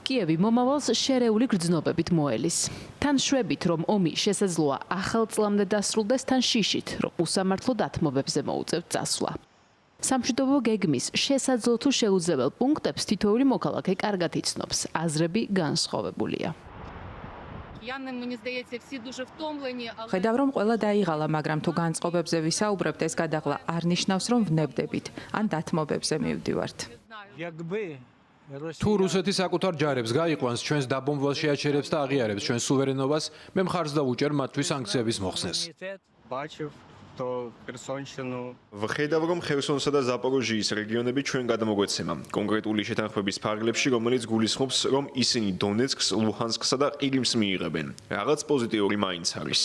კიევი მომავალს შერეული გრძნობებით მოელის. თან შვებით, რომ ომი შესაძლოა ახალ წლამდე დასრულდეს, თან შიშით, რომ უსამართლო დათმობებზე მოუწევთ წასვლა. სამშვიდობო გეგმის შესაძლო თუ შეუძლებელ პუნქტებს თითოეული მოქალაქე კარგად იცნობს. აზრები განსხვავებულია. ხედავ, რომ ყველა დაიღალა, მაგრამ თუ განწყობებზე ვისაუბრებთ, ეს გადაღლა არ ნიშნავს, რომ ვნებდებით ან დათმობებზე მივდივართ. თუ რუსეთი საკუთარ ჯარებს გაიყვანს, ჩვენს დაბომბვას შეაჩერებს და აღიარებს ჩვენს სუვერენობას, მე მხარს დავუჭერ მათთვის სანქციების მოხსნას. ვხედავ, რომ ხერსონსა და ზაპოროჟიის რეგიონები ჩვენ გადამოგვეცემა. კონკრეტული შეთანხმების ფარგლებში, რომელიც გულისხმობს, რომ ისინი დონეცკს, ლუჰანსკსა და ყირიმს მიიღებენ. რაღაც პოზიტიური მაინც არის.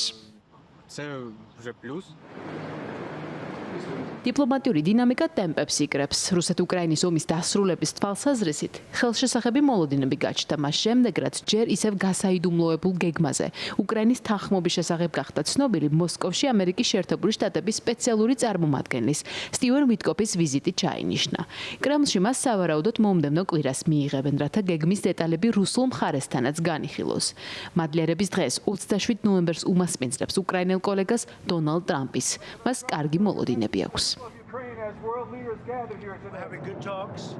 დიპლომატიური დინამიკა ტემპებს იკრებს. რუსეთ-უკრაინის ომის დასრულების თვალსაზრისით ხელშესახები მოლოდინები გაჩნდა მას შემდეგ, რაც ჯერ ისევ გასაიდუმლოებულ გეგმაზე უკრაინის თანხმობის შესახებ გახდა ცნობილი მოსკოვში ამერიკის შეერთებული შტატების სპეციალური წარმომადგენლის სტივენ ვიტკოფის ვიზიტი ჩაინიშნა. კრემლში მას სავარაუდოდ მომდევნო კვირას მიიღებენ, რათა გეგმის დეტალები რუსულ მხარესთანაც განიხილოს. მადლიერების დღეს 27 ნოემბერს უმასპინძლებს უკრაინელ კოლეგას დონალდ ტრამპის. მას კარგი მოლოდინები აქვს. Ukraine as world leaders gathered here today. Having good talks.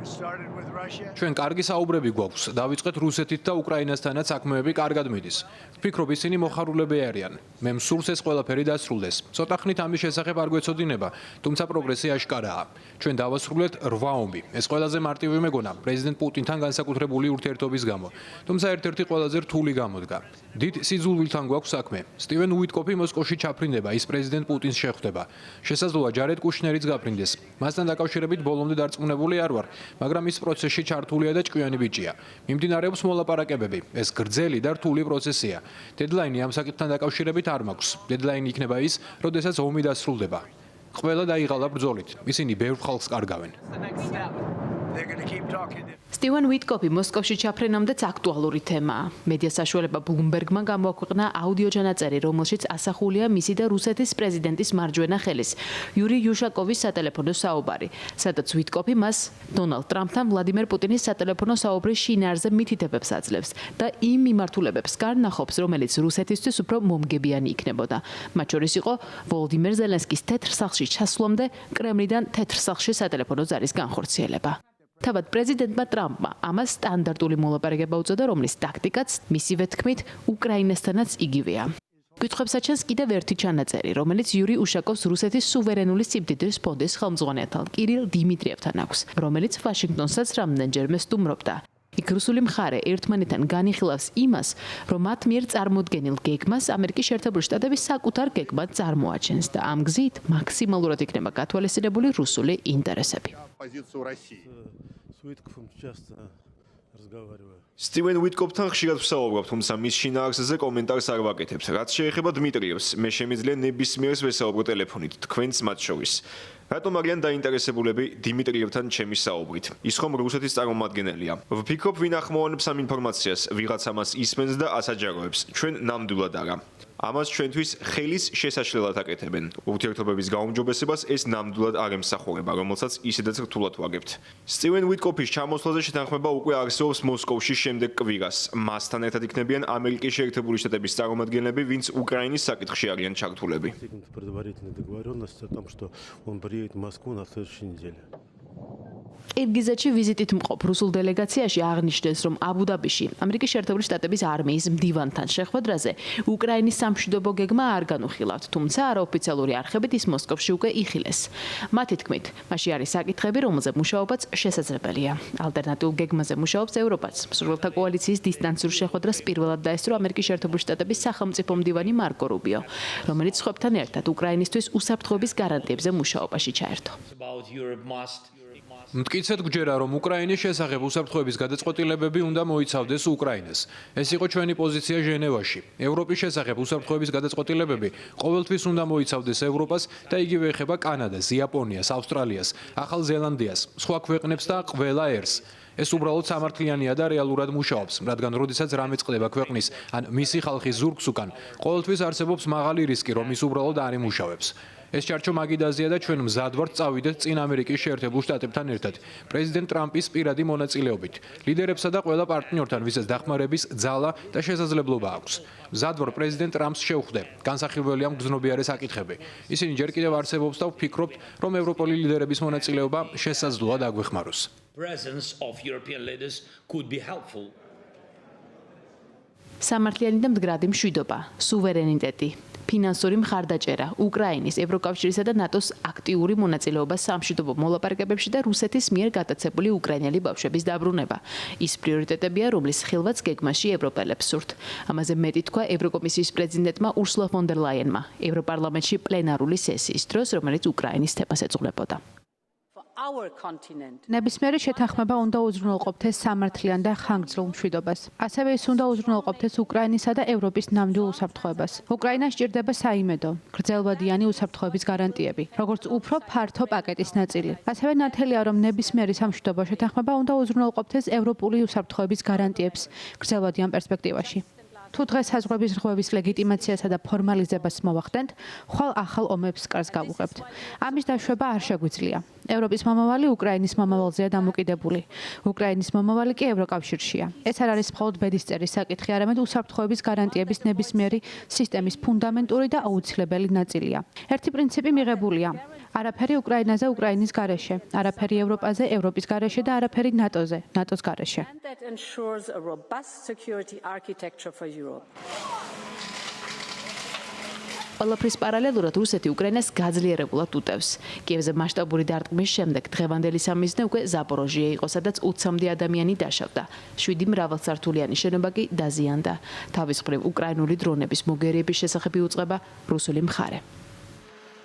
We started with Russia. ჩვენ კარგი საუბრები გვაქვს. დავიწყეთ რუსეთით და უკრაინასთანაც საქმეები კარგად მიდის. ვფიქრობ, ისინი მოხარულები არიან. მე მსურს ეს ყველაფერი დასრულდეს. ცოტა ხნით ამის შესახებ არ გვეცოდინება, თუმცა პროგრესი აშკარაა. ჩვენ დავასრულეთ 8 ომი. ეს ყველაზე მარტივი მეგონა პრეზიდენტ პუტინთან განსაკუთრებული ურთიერთობის გამო. თუმცა ერთ-ერთი ყველაზე რთული გამოდგა. დიდ სიძულვილთან გვაქვს საქმე. სტივენ უიტკოფი მოსკოვში ჩაფრინდება, ის პრეზიდენტ პუტინს შეხვდება. შესაძლოა ჯარედ კუშნერიც გაფრინდეს. მასთან დაკავშირებით ბოლომდე დარწმუნებული არ ვარ, მაგრამ ის პროცესში ჩართულია და ჭკვიანი ბიჭია. მიმდინარეობს მოლაპარაკებები. ეს გრძელი და რთული პროცესია. დედლაინი ამ საკითხთან დაკავშირებით არ მაქვს. დედლაინი იქნება ის, როდესაც ომი დასრულდება. ყველა დაიღალა ბრძოლით. ისინი ბევრ ხალხს კარგავენ. They're going to keep talking. სტივენ ვიტკოფი მოსკოვში ჩაფრენამდეც აქტუალური თემაა. მედია საშუალება ბლუმბერგმა გამოაქვეყნა აუდიო ჩანაწერი, რომელშიც ასახულია მისი და რუსეთის პრეზიდენტის მარჯვენა ხელის, იური იუშაკოვის სატელეფონო საუბარი, სადაც ვიტკოფი მას დონალდ ტრამპთან ვლადიმერ პუტინის სატელეფონო საუბრის შინაარზე მითითებებს აძლევს და იმ მიმართულებებს გარნახობს, რომელიც რუსეთისთვის უფრო მომგებიანი იქნებოდა. მათ შორის იყო ვოლოდიმერ ზელენსკის თეთრ სახლში ჩასვლამდე კრემლიდან თეთრ სახლში სატელეფონო ზარის განხორციელება. თავად პრეზიდენტმა ტრამპმა ამას სტანდარტული მოლაპარაკება უწოდა, რომლის ტაქტიკაც მისივე თქმით უკრაინასთანაც იგივეა. კითხვებს აჩენს კიდევ ერთი ჩანაწერი, რომელიც იური უშაკოვს რუსეთის სუვერენული სიმდიდრის ფონდის ხელმძღვანელთან კირილ დიმიტრიევთან აქვს, რომელიც ვაშინგტონსაც რამდენჯერმე სტუმრობდა. იქ რუსული მხარე ერთმანეთთან განიხილავს იმას, რომ მათ მიერ წარმოდგენილ გეგმას ამერიკის შეერთებული შტატების საკუთარ გეგმად წარმოაჩენს და ამ გზით მაქსიმალურად იქნება გათვალისწინებული რუსული ინტერესები. სტივენ უიტკოფთან ხშირად ვსაუბრობ, თუმცა მის შინაარსზე კომენტარს არ ვაკეთებ. რაც შეეხება დმიტრიევს, მე შემიძლია ნებისმიერს ვესაუბრო ტელეფონით, თქვენც მათ შორის. რატომ არიან დაინტერესებულები დიმიტრიევთან ჩემი საუბრით? ის ხომ რუსეთის წარმომადგენელია. ვფიქრობ, ვინ ახმოვანებს ამ ინფორმაციას, ვიღაც ამას ისმენს და ასაჯაროებს. ჩვენ ნამდვილად არა. ამას ჩვენთვის ხელის შესაშლელად აკეთებენ. ურთიერთობების გაუმჯობესებას ეს ნამდვილად არ ემსახურება, რომელსაც ისედაც რთულად ვაგებთ. სტივენ უიტკოფის ჩამოსვლაზე შეთანხმება უკვე არსებობს მოსკოვში შემდეგ კვირას. მასთან ერთად იქნებიან ამერიკის შეერთებული შტატების წარმომადგენლები, ვინც უკრაინის საკითხში არიან ჩართულები. ყირგიზეთში ვიზიტით მყოფ რუსულ დელეგაციაში აღნიშნეს, რომ აბუ-დაბიში ამერიკის შეერთებული შტატების არმიის მდივანთან შეხვედრაზე უკრაინის სამშვიდობო გეგმა არ განუხილავთ, თუმცა არაოფიციალური არხებით ის მოსკოვში უკვე იხილეს. მათი თქმით, მასში არის საკითხები, რომელზე მუშაობაც შესაძლებელია. ალტერნატიულ გეგმაზე მუშაობს ევროპაც. მსურველთა კოალიციის დისტანციურ შეხვედრას პირველად დაესწრო ამერიკის შეერთებული შტატების სახელმწიფო მდივანი მარკო რუბიო, რომელიც სხვებთან ერთად უკრაინისთვის უსაფრთხოების გარანტიებზე მუშაობაში ჩაერთო. მტკიცედ გვჯერა, რომ უკრაინის შესახებ უსაფრთხოების გადაწყვეტილებები უნდა მოიცავდეს უკრაინას. ეს იყო ჩვენი პოზიცია ჟენევაში. ევროპის შესახებ უსაფრთხოების გადაწყვეტილებები ყოველთვის უნდა მოიცავდეს ევროპას და იგივე ეხება კანადას, იაპონიას, ავსტრალიას, ახალ ზელანდიას, სხვა ქვეყნებს და ყველა ერს. ეს უბრალოდ სამართლიანია და რეალურად მუშაობს, რადგან როდესაც რამე წყდება ქვეყნის ან მისი ხალხის ზურგს უკან, ყოველთვის არსებობს მაღალი რისკი, რომ ის უბრალოდ არ იმუშავებს. ეს ჩარჩო მაგიდაზია და ჩვენ მზად ვართ წავიდეთ წინ ამერიკის შეერთებულ შტატებთან ერთად პრეზიდენტ ტრამპის პირადი მონაწილეობით ლიდერებსა და ყველა პარტნიორთან ვისაც დახმარების ძალა და შესაძლებლობა აქვს მზად ვარ პრეზიდენტ ტრამპს შევხვდე განსახილველია მგრძნობიარე საკითხები ისინი ჯერ კიდევ არსებობს და ვფიქრობთ რომ ევროპული ლიდერების მონაწილეობა შესაძლოა დაგვეხმაროს სამართლიანი და მდგრადი მშვიდობა, სუვერენიტეტი, ფინანსური მხარდაჭერა, უკრაინის, ევროკავშირისა და ნატოს აქტიური მონაწილეობა სამშვიდობო მოლაპარაკებებში და რუსეთის მიერ გატაცებული უკრაინელი ბავშვების დაბრუნება. ის პრიორიტეტებია, რომლის ხილვაც გეგმაში ევროპელებს სურთ. ამაზე მეტი თქვა ევროკომისიის პრეზიდენტმა ურსულა ფონ დერ ლაიენმა ევროპარლამენტში პლენარული სესიის დროს, რომელიც უკრაინის თემას ეძღვნებოდა. ნებისმიერი შეთანხმება უნდა უზრუნველყოფდეს სამართლიან და ხანგრძლივ მშვიდობას. ასევე ის უნდა უზრუნველყოფდეს უკრაინისა და ევროპის ნამდვილ უსაფრთხოებას. უკრაინას სჭირდება საიმედო, გრძელვადიანი უსაფრთხოების გარანტიები, როგორც უფრო ფართო პაკეტის ნაწილი. ასევე ნათელია, რომ ნებისმიერი სამშვიდობო შეთანხმება უნდა უზრუნველყოფდეს ევროპული უსაფრთხოების გარანტიებს გრძელვადიან პერსპექტივაში. თუ დღეს საზღვრების რღვევის ლეგიტიმაციასა და ფორმალიზებას მოვახდენთ, ხვალ ახალ ომებს კარს გავუღებთ. ამის დაშვება არ შეგვიძლია. ევროპის მომავალი უკრაინის მომავალზეა დამოკიდებული. უკრაინის მომავალი კი ევროკავშირშია. ეს არ არის მხოლოდ ბედისწერის საკითხი, არამედ უსაფრთხოების გარანტიების ნებისმიერი სისტემის ფუნდამენტური და აუცილებელი ნაწილია. ერთი პრინციპი მიღებულია: არაფერი უკრაინაზე უკრაინის გარეშე, არაფერი ევროპაზე ევროპის გარეშე და არაფერი ნატოზე ნატოს გარეშე. ყველაფრის პარალელურად რუსეთი უკრაინას გაძლიერებულად უტევს. კიევზე მასშტაბური დარტყმის შემდეგ დღევანდელი სამიზნე უკვე ზაპოროჟიე იყო, სადაც 20-მდე ადამიანი დაშავდა. 7 მრავალსართულიანი შენობა კი დაზიანდა. თავის მხრივ უკრაინული დრონების მოგერიების შესახებ იუწყება რუსული მხარე.